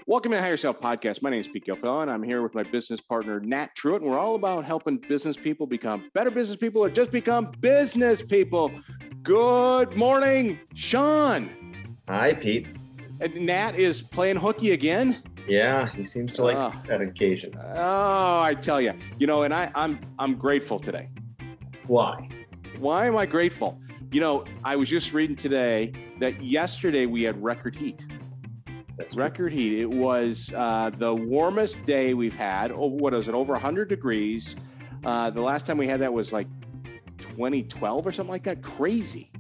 Welcome to the Hire Yourself Podcast. My name is Pete Gilfell, and I'm here with my business partner, Nat Truitt, and we're all about helping business people become better business people or just become business people. Good morning, Sean. Hi, Pete. And Nat is playing hooky again. Yeah, he seems to like that occasion. Oh, I tell you, and I'm grateful today. Why? Why am I grateful? I was just reading today that yesterday we had record heat. That's record heat. It was the warmest day we've had. Oh, what is it? Over 100 degrees. The last time we had that was like 2012 or something like that. Crazy.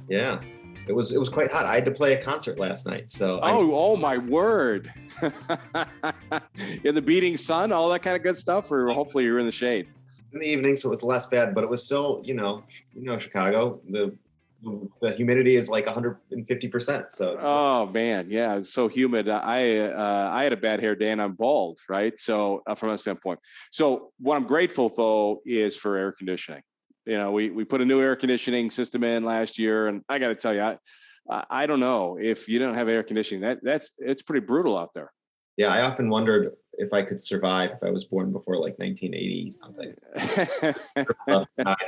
Yeah, it was quite hot. I had to play a concert last night. So oh my word. In the beating sun, all that kind of good stuff, or hopefully you're in the shade. In the evening, so it was less bad, but it was still, Chicago, the humidity is like 150%. So oh man, yeah, it's so humid. I had a bad hair day and I'm bald, right? So from that standpoint, so what I'm grateful though is for air conditioning. We put a new air conditioning system in last year, and I got to tell you, I don't know if you don't have air conditioning, it's pretty brutal out there. Yeah, I often wondered if I could survive if I was born before like 1980 something.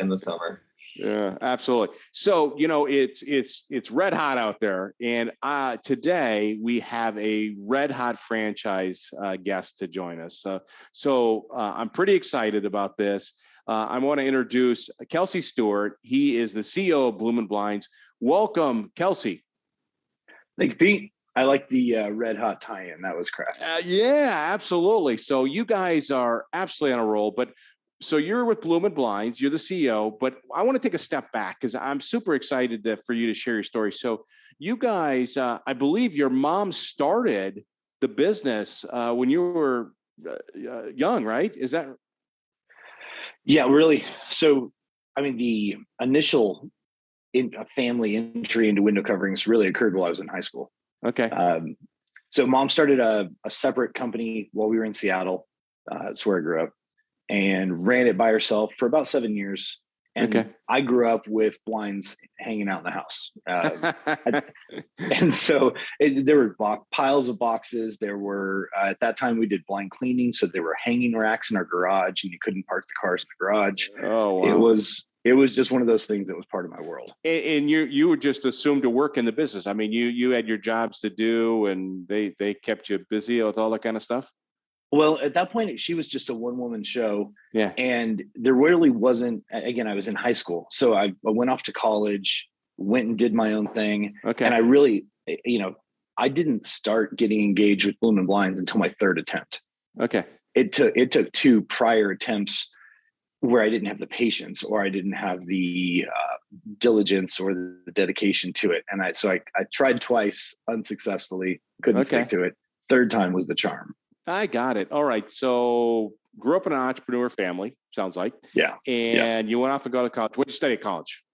In the summer. Yeah, absolutely. So, it's red hot out there. And today we have a red hot franchise guest to join us. So I'm pretty excited about this. I want to introduce Kelsey Stuart. He is the CEO of Bloomin Blinds. Welcome, Kelsey. Thank you, Pete. I like the red hot tie-in. That was crafty. Yeah, absolutely. So you guys are absolutely on a roll, so you're with Bloomin Blinds, you're the CEO, but I want to take a step back because I'm super excited for you to share your story. So you guys, I believe your mom started the business when you were young, right? Is that? Yeah, really. So, the initial family entry into window coverings really occurred while I was in high school. Okay. So mom started a separate company while we were in Seattle. That's where I grew up. And ran it by herself for about 7 years. And okay. I grew up with blinds hanging out in the house. And so there were piles of boxes. There were, at that time we did blind cleaning. So there were hanging racks in our garage and you couldn't park the cars in the garage. Oh, wow. It was just one of those things that was part of my world. And you were just assumed to work in the business. You had your jobs to do and they kept you busy with all that kind of stuff. Well, at that point, she was just a one-woman show. Yeah. And there really wasn't, again, I was in high school. So I went off to college, went and did my own thing. Okay. And I really, I didn't start getting engaged with Bloomin Blinds until my third attempt. Okay. It took 2 prior attempts where I didn't have the patience or I didn't have the diligence or the dedication to it. And I tried twice unsuccessfully, couldn't stick to it. Third time was the charm. I got it. All right. So grew up in an entrepreneur family, sounds like. Yeah. And you went off and got to college. What did you study at college?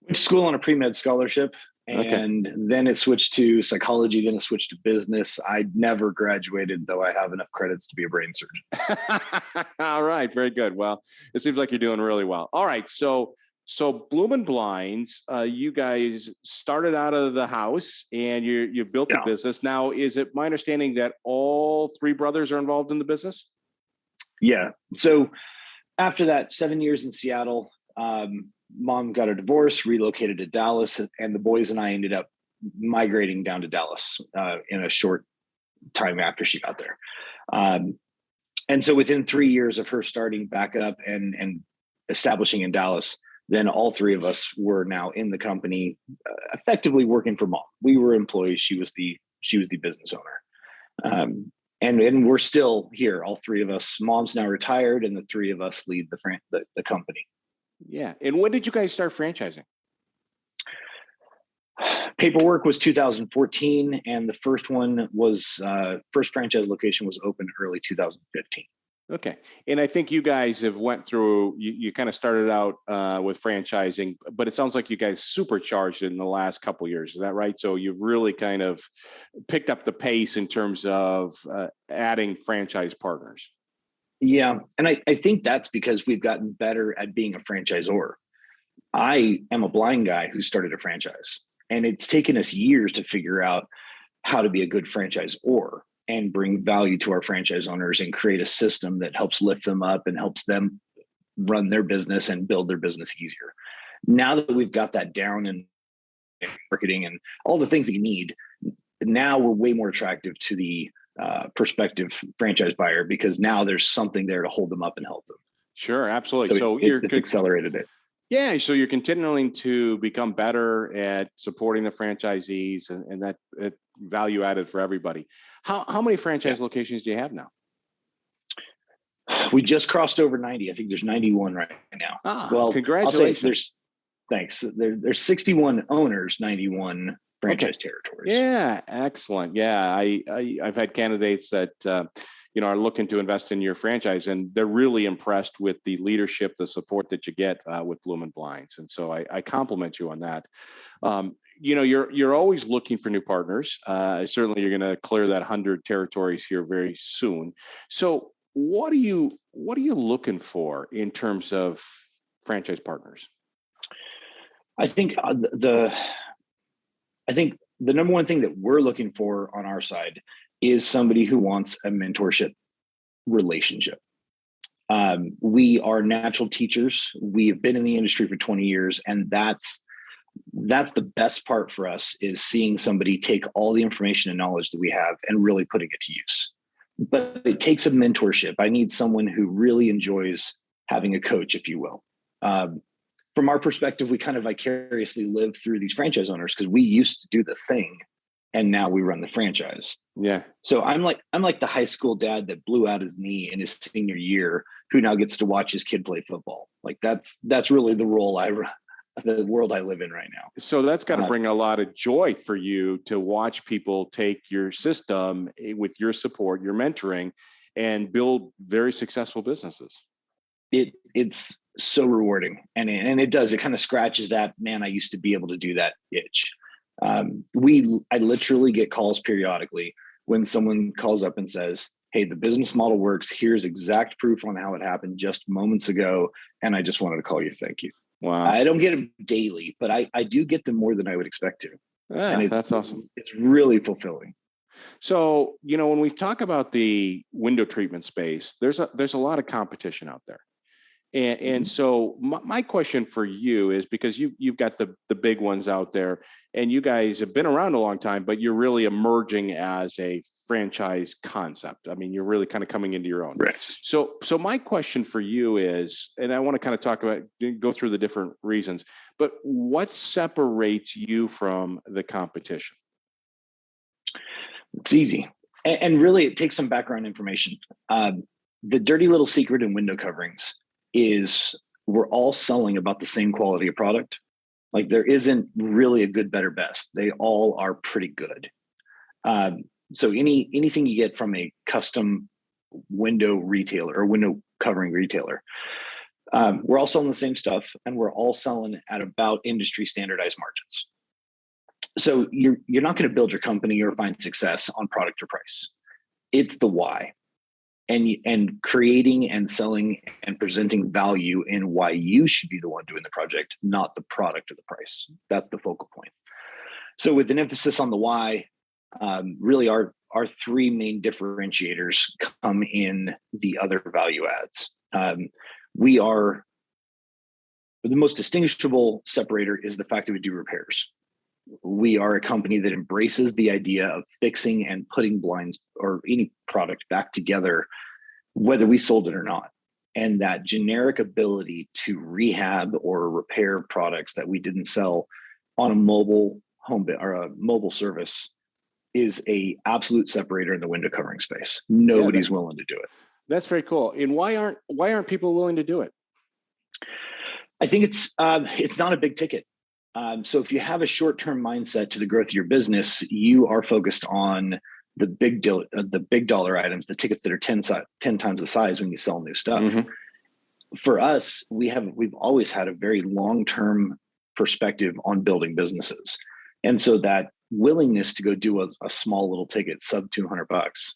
Went to school on a pre-med scholarship. And then it switched to psychology. Then it switched to business. I never graduated, though I have enough credits to be a brain surgeon. All right. Very good. Well, it seems like you're doing really well. All right. So Bloomin Blinds, you guys started out of the house and you built the business. Now, is it my understanding that all 3 brothers are involved in the business? Yeah. So after that 7 years in Seattle, mom got a divorce, relocated to Dallas, and the boys and I ended up migrating down to Dallas in a short time after she got there. And so within 3 years of her starting back up and establishing in Dallas, then all 3 of us were now in the company, effectively working for mom. We were employees. She was the business owner. And we're still here, all 3 of us. Mom's now retired, and the 3 of us lead the company. Yeah. And when did you guys start franchising? Paperwork was 2014, and the first one was first franchise location was open early 2015. Okay. And I think you guys have went through, you kind of started out with franchising, but it sounds like you guys supercharged it in the last couple of years. Is that right? So you've really kind of picked up the pace in terms of adding franchise partners. Yeah. And I think that's because we've gotten better at being a franchisor. I am a blind guy who started a franchise, and it's taken us years to figure out how to be a good franchisor and bring value to our franchise owners and create a system that helps lift them up and helps them run their business and build their business easier. Now that we've got that down in marketing and all the things that you need, now we're way more attractive to the prospective franchise buyer, because now there's something there to hold them up and help them. Sure, absolutely. So it's accelerated it. Yeah, so you're continuing to become better at supporting the franchisees, and that value added for everybody. How many franchise locations do you have now? We just crossed over 90. I think there's 91 right now. Well, congratulations. Thanks. There's 61 owners, 91 franchise territories. Yeah, excellent. Yeah, I've had candidates that are looking to invest in your franchise, and they're really impressed with the leadership, the support that you get with Bloomin Blinds, and so I compliment you on that. You're always looking for new partners. Certainly, you're going to clear that 100 territories here very soon. So, what are you looking for in terms of franchise partners? I think the number one thing that we're looking for on our side is somebody who wants a mentorship relationship. We are natural teachers. We have been in the industry for 20 years, and that's the best part for us, is seeing somebody take all the information and knowledge that we have and really putting it to use. But it takes a mentorship. I need someone who really enjoys having a coach, if you will. From our perspective, we kind of vicariously live through these franchise owners, because we used to do the thing and now we run the franchise. Yeah. So I'm like the high school dad that blew out his knee in his senior year, who now gets to watch his kid play football. Like that's really the role the world I live in right now. So that's got to bring a lot of joy for you to watch people take your system with your support, your mentoring, and build very successful businesses. It's so rewarding, and it does. It kind of scratches that, man, I used to be able to do that itch. I literally get calls periodically when someone calls up and says, hey, the business model works. Here's exact proof on how it happened just moments ago, and I just wanted to call you. Thank you. Wow. I don't get them daily, but I do get them more than I would expect to. Yeah, and that's awesome. It's really fulfilling. So, when we talk about the window treatment space, there's a lot of competition out there. And so my question for you is, because you've got the big ones out there, and you guys have been around a long time, but you're really emerging as a franchise concept. I mean, you're really kind of coming into your own. Right. So my question for you is, and I want to kind of go through the different reasons, but what separates you from the competition? It's easy. And really, it takes some background information. The dirty little secret in window coverings is we're all selling about the same quality of product. Like, there isn't really a good, better, best. They all are pretty good. So anything you get from a custom window retailer or window covering retailer, we're all selling the same stuff, and we're all selling at about industry standardized margins. So you're not going to build your company or find success on product or price. It's the why. And creating and selling and presenting value in why you should be the one doing the project, not the product or the price. That's the focal point. So with an emphasis on the why, really our three main differentiators come in the other value adds. We are the most distinguishable separator is the fact that we do repairs. We are a company that embraces the idea of fixing and putting blinds or any product back together, whether we sold it or not. And that generic ability to rehab or repair products that we didn't sell on a mobile home or a mobile service is a absolute separator in the window covering space. Nobody's willing to do it. That's very cool. And why aren't people willing to do it? I think it's not a big ticket. So if you have a short-term mindset to the growth of your business, you are focused on the big dollar items, the tickets that are 10 times the size when you sell new stuff. Mm-hmm. For us, we've always had a very long-term perspective on building businesses. And so that willingness to go do a small little ticket, sub $200,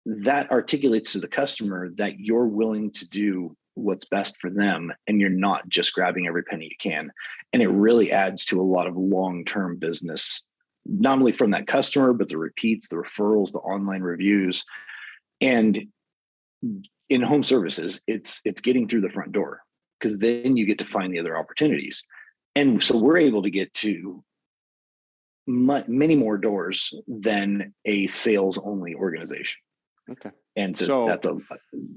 that articulates to the customer that you're willing to do what's best for them, and you're not just grabbing every penny you can. And it really adds to a lot of long-term business not only from that customer, but the repeats, the referrals, the online reviews. And in home services, it's getting through the front door, because then you get to find the other opportunities. And so we're able to get to many more doors than a sales only organization. Okay. And so that's a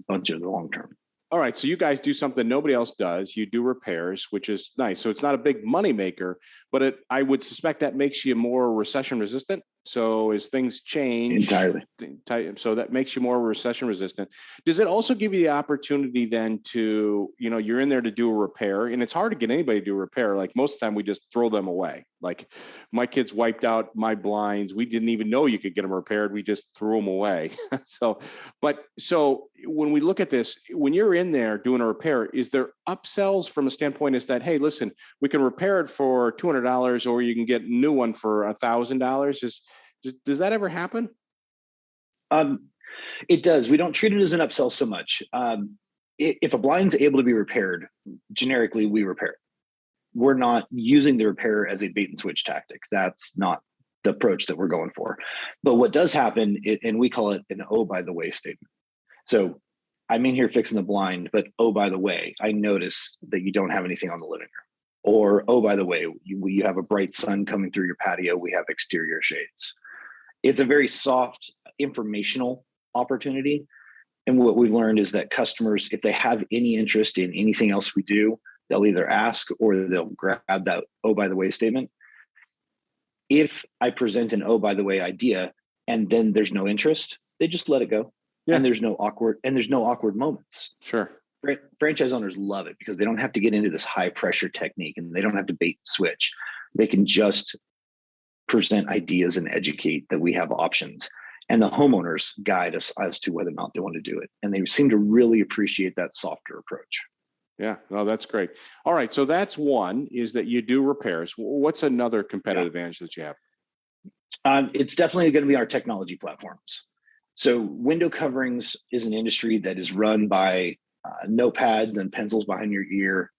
bunch of the long term. All right. So you guys do something nobody else does. You do repairs, which is nice. So it's not a big money maker, but I would suspect that makes you more recession resistant. So as things change Entirely. So that makes you more recession resistant. Does it also give you the opportunity then to, you're in there to do a repair, and it's hard to get anybody to do a repair. Like most of the time we just throw them away. Like my kids wiped out my blinds. We didn't even know you could get them repaired. We just threw them away. So when we look at this, when you're in there doing a repair, is there upsells from a standpoint is that, hey, listen, we can repair it for $200 or you can get a new one for $1,000? Does that ever happen? It does. We don't treat it as an upsell so much. If a blind's able to be repaired, generically, we repair it. We're not using the repair as a bait and switch tactic. That's not the approach that we're going for. But what does happen, and we call it an "oh, by the way" statement. So I'm in here fixing the blind, but oh, by the way, I notice that you don't have anything on the living room. Or, oh, by the way, you have a bright sun coming through your patio. We have exterior shades. It's a very soft informational opportunity. And what we've learned is that customers, if they have any interest in anything else we do, they'll either ask or they'll grab that "oh, by the way" statement. If I present an "oh, by the way" idea and then there's no interest, they just let it go. Yeah. And there's no awkward moments. Sure. Franchise owners love it because they don't have to get into this high pressure technique and they don't have to bait and switch. They can just present ideas and educate that we have options. And the homeowners guide us as to whether or not they want to do it. And they seem to really appreciate that softer approach. Yeah, no, that's great. All right. So that's one, is that you do repairs. What's another competitive advantage that you have? It's definitely going to be our technology platforms. So window coverings is an industry that is run by notepads and pencils behind your ear,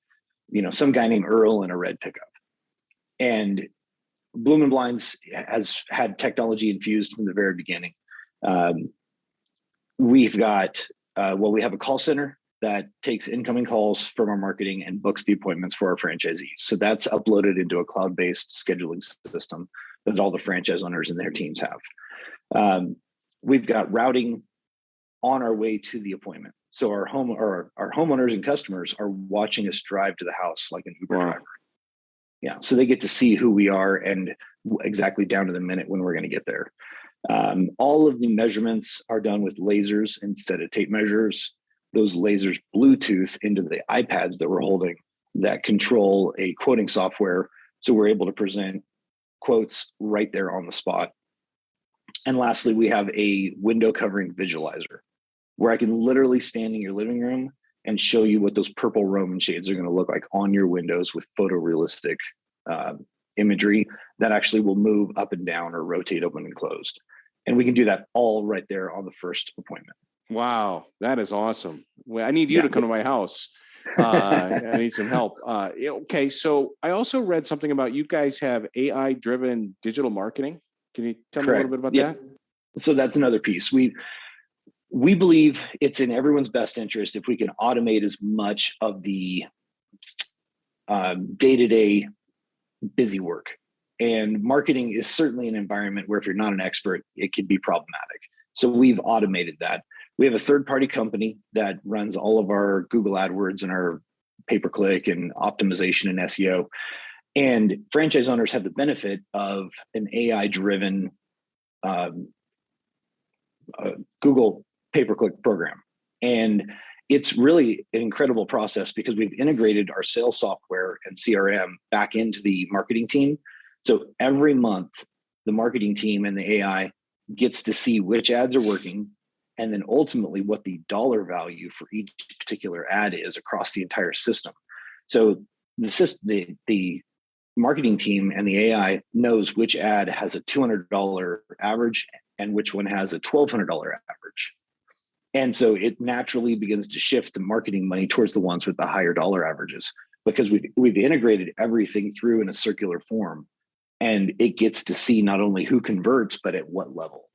some guy named Earl in a red pickup. And Bloomin Blinds has had technology infused from the very beginning. We have a call center that takes incoming calls from our marketing and books the appointments for our franchisees. So that's uploaded into a cloud-based scheduling system that all the franchise owners and their teams have. We've got routing on our way to the appointment. So our homeowners and customers are watching us drive to the house like an Uber driver. Yeah, so they get to see who we are and exactly down to the minute when we're going to get there. All of the measurements are done with lasers instead of tape measures. Those lasers Bluetooth into the iPads that we're holding that control a quoting software. So we're able to present quotes right there on the spot. And lastly, we have a window covering visualizer where I can literally stand in your living room and show you what those purple Roman shades are going to look like on your windows with photorealistic imagery that actually will move up and down or rotate open and closed. And we can do that all right there on the first appointment. Wow, that is awesome. Well, I need you to come to my house. I need some help. Okay, so I also read something about you guys have AI-driven digital marketing. Can you tell me a little bit about that? So that's another piece. We believe it's in everyone's best interest if we can automate as much of the day-to-day busy work. And marketing is certainly an environment where if you're not an expert, it can be problematic. So we've automated that. We have a third-party company that runs all of our Google AdWords and our pay-per-click and optimization and SEO. And franchise owners have the benefit of an AI-driven Google pay-per-click program. And it's really an incredible process because we've integrated our sales software and CRM back into the marketing team. So every month, the marketing team and the AI gets to see which ads are working, and then ultimately what the dollar value for each particular ad is across the entire system. So the marketing team and the AI knows which ad has a $200 average and which one has a $1,200 average. And so it naturally begins to shift the marketing money towards the ones with the higher dollar averages because we've integrated everything through in a circular form and it gets to see not only who converts, but at what level.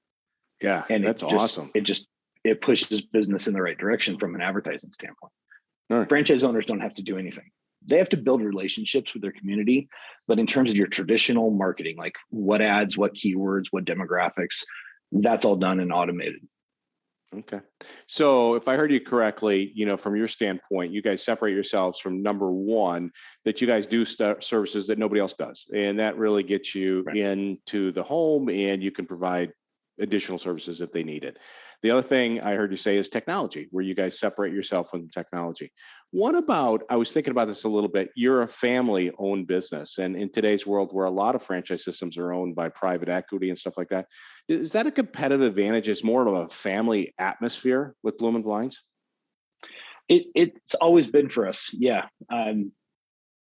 Yeah, And that's awesome. It pushes business in the right direction from an advertising standpoint. Right. Franchise owners don't have to do anything. They have to build relationships with their community, but in terms of your traditional marketing, like what ads, what keywords, what demographics, that's all done and automated. Okay. So if I heard you correctly, from your standpoint, you guys separate yourselves from number one, that you guys do services that nobody else does. And that really gets you Right. into the home, and you can provide additional services if they need it. The other thing I heard you say is technology, where you guys separate yourself from technology. What about, I was thinking about this a little bit, you're a family-owned business, and in today's world where a lot of franchise systems are owned by private equity and stuff like that, is that a competitive advantage? It's more of a family atmosphere with Bloomin Blinds? It's always been for us. Yeah.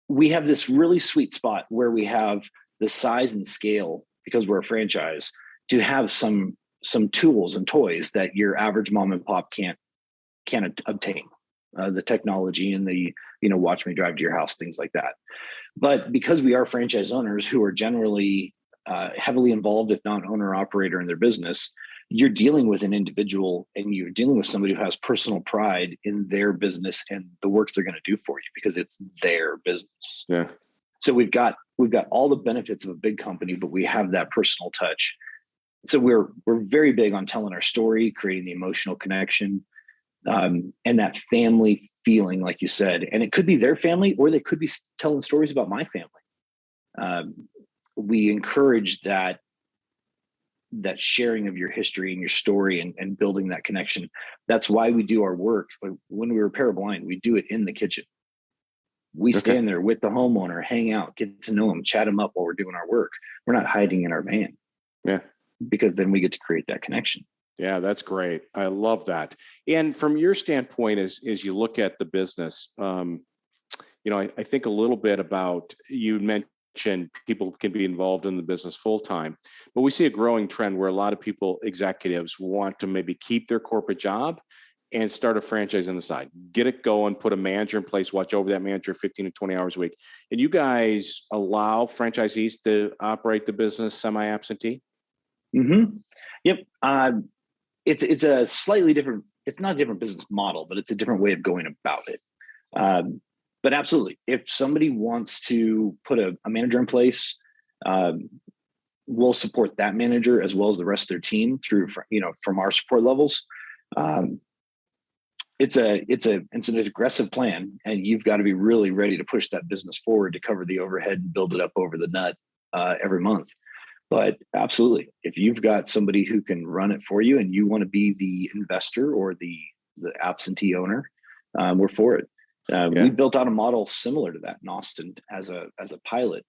We have this really sweet spot where we have the size and scale, because we're a franchise, to have some tools and toys that your average mom and pop can't obtain. The technology and the, watch me drive to your house, things like that. But because we are franchise owners who are generally heavily involved, if not owner operator in their business, you're dealing with an individual, and you're dealing with somebody who has personal pride in their business and the work they're going to do for you, because it's their business. Yeah. So we've got all the benefits of a big company, but we have that personal touch. So we're very big on telling our story, creating the emotional connection, and that family feeling, like you said. And it could be their family, or they could be telling stories about my family. We encourage that sharing of your history and your story, and building that connection. That's why we do our work. When we repair a blind, we do it in the kitchen. We stand there with the homeowner, hang out, get to know them, chat them up while we're doing our work. We're not hiding in our van. Yeah. Because then we get to create that connection. Yeah, that's great. I love that. And from your standpoint, as you look at the business, I think a little bit about, you mentioned people can be involved in the business full time, but we see a growing trend where a lot of executives want to maybe keep their corporate job and start a franchise on the side, get it going, put a manager in place, watch over that manager 15 to 20 hours a week. And you guys allow franchisees to operate the business semi-absentee? Mm-hmm. Yep. It's a slightly different, it's not a different business model, but it's a different way of going about it. But absolutely, if somebody wants to put a manager in place, we'll support that manager as well as the rest of their team through, from our support levels. It's an aggressive plan, and you've got to be really ready to push that business forward to cover the overhead and build it up over the nut every month. But absolutely, if you've got somebody who can run it for you and you want to be the investor or the absentee owner, we're for it. We built out a model similar to that in Austin as a pilot,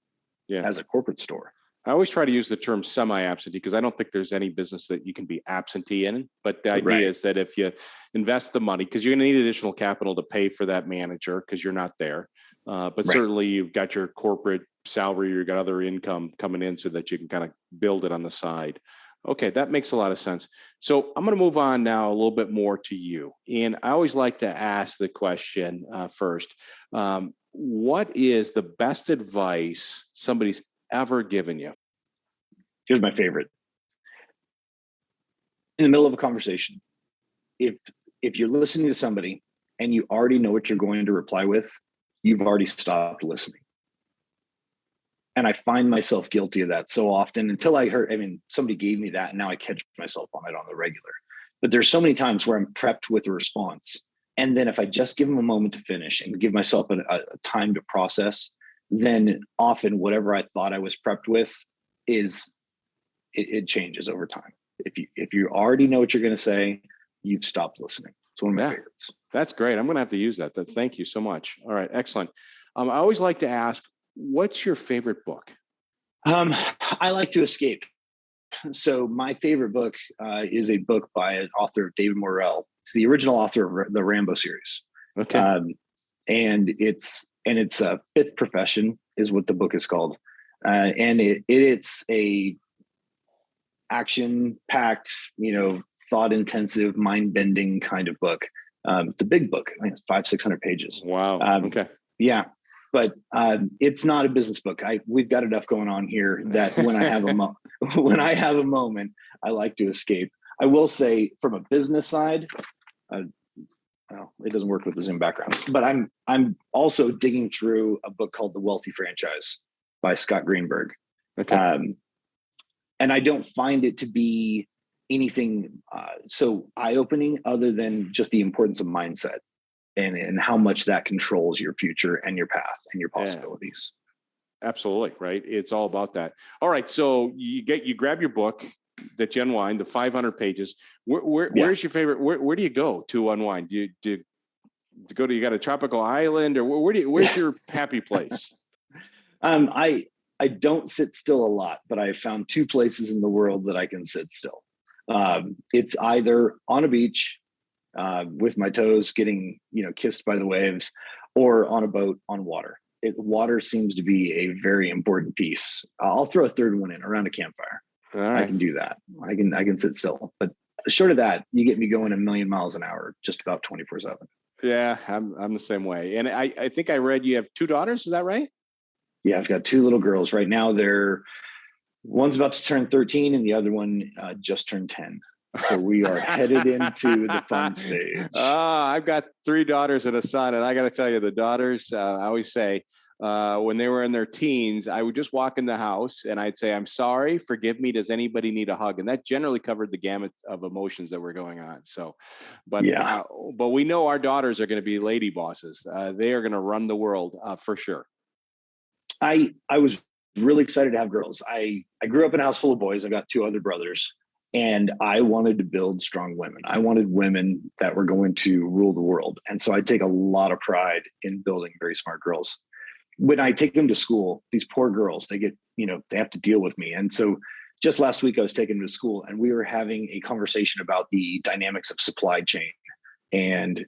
as a corporate store. I always try to use the term semi-absentee because I don't think there's any business that you can be absentee in. But the idea is that if you invest the money, because you're going to need additional capital to pay for that manager because you're not there. But certainly you've got your corporate salary, you've got other income coming in so that you can kind of build it on the side. Okay, that makes a lot of sense. So I'm going to move on now a little bit more to you. And I always like to ask the question first. What is the best advice somebody's ever given you? Here's my favorite. In the middle of a conversation, if you're listening to somebody and you already know what you're going to reply with, you've already stopped listening. And I find myself guilty of that so often until somebody gave me that, and now I catch myself on it on the regular. But there's so many times where I'm prepped with a response. And then if I just give them a moment to finish and give myself a time to process, then often whatever I thought I was prepped with it changes over time. If you already know what you're going to say, you've stopped listening. It's one of my favorites. That's great. I'm going to have to use that. Thank you so much. All right, excellent. I always like to ask, what's your favorite book? I like to escape. So my favorite book is a book by an author, David Morrell. He's the original author of the Rambo series. Okay. And it's Fifth Profession is what the book is called. And it's a action-packed, thought-intensive, mind-bending kind of book. It's a big book. I think it's 500-600 pages. Wow. Okay. Yeah. but it's not a business book. We've got enough going on here that when I have when I have a moment, I like to escape. I will say from a business side, well, it doesn't work with the Zoom background, but I'm also digging through a book called The Wealthy Franchise by Scott Greenberg. Okay. And I don't find it to be anything so eye-opening other than just the importance of mindset and how much that controls your future and your path and your possibilities. Yeah, absolutely. Right. It's all about that. All right. So you grab your book that you unwind, the 500 pages. Where's your favorite? Where do you go to unwind? Do you go to, you got a tropical island, or where's your happy place? I don't sit still a lot, but I found two places in the world that I can sit still. It's either on a beach with my toes getting, kissed by the waves, or on a boat on water. Water seems to be a very important piece. I'll throw a third one in around a campfire. All right. I can do that. I can sit still, but short of that, you get me going a million miles an hour, just about 24/7. Yeah, I'm the same way. And I think I read you have 2 daughters. Is that right? Yeah, I've got 2 little girls right now. One's about to turn 13 and the other one just turned 10. So we are headed into the fun stage. I've got 3 daughters and a son. And I got to tell you, the daughters, I always say, when they were in their teens, I would just walk in the house and I'd say, I'm sorry, forgive me. Does anybody need a hug? And that generally covered the gamut of emotions that were going on. So, but we know our daughters are going to be lady bosses. They are going to run the world for sure. I was really excited to have girls. I grew up in a house full of boys. I've got 2 other brothers, and I wanted to build strong women. I wanted women that were going to rule the world. And so I take a lot of pride in building very smart girls. When I take them to school, these poor girls, they get, they have to deal with me. And so just last week I was taking them to school and we were having a conversation about the dynamics of supply chain and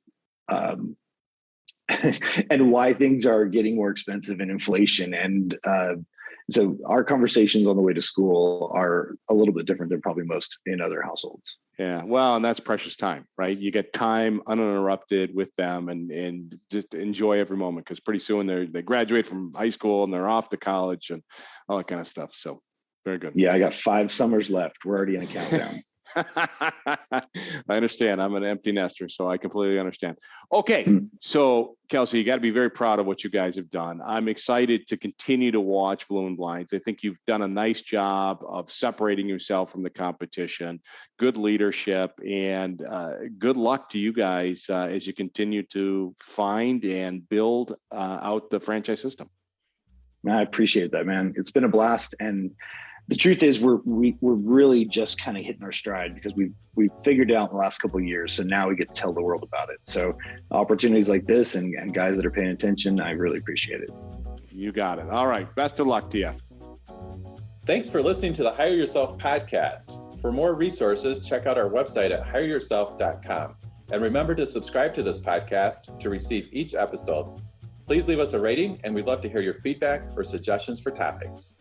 and why things are getting more expensive and inflation. And so our conversations on the way to school are a little bit different than probably most in other households. Yeah, well, and that's precious time, right? You get time uninterrupted with them and just enjoy every moment, because pretty soon they graduate from high school and they're off to college and all that kind of stuff. So very good. Yeah, I got 5 summers left. We're already in a countdown. I understand. I'm an empty nester, so I completely understand. Okay, so Kelsey, you got to be very proud of what you guys have done. I'm excited to continue to watch Bloomin Blinds. I think you've done a nice job of separating yourself from the competition. Good leadership, and good luck to you guys as you continue to find and build out the franchise system. I appreciate that, man. It's been a blast, and the truth is we're really just kind of hitting our stride because we've figured it out in the last couple of years. So now we get to tell the world about it. So opportunities like this and guys that are paying attention, I really appreciate it. You got it. All right. Best of luck to you. Thanks for listening to the Hire Yourself podcast. For more resources, check out our website at hireyourself.com. And remember to subscribe to this podcast to receive each episode. Please leave us a rating, and we'd love to hear your feedback or suggestions for topics.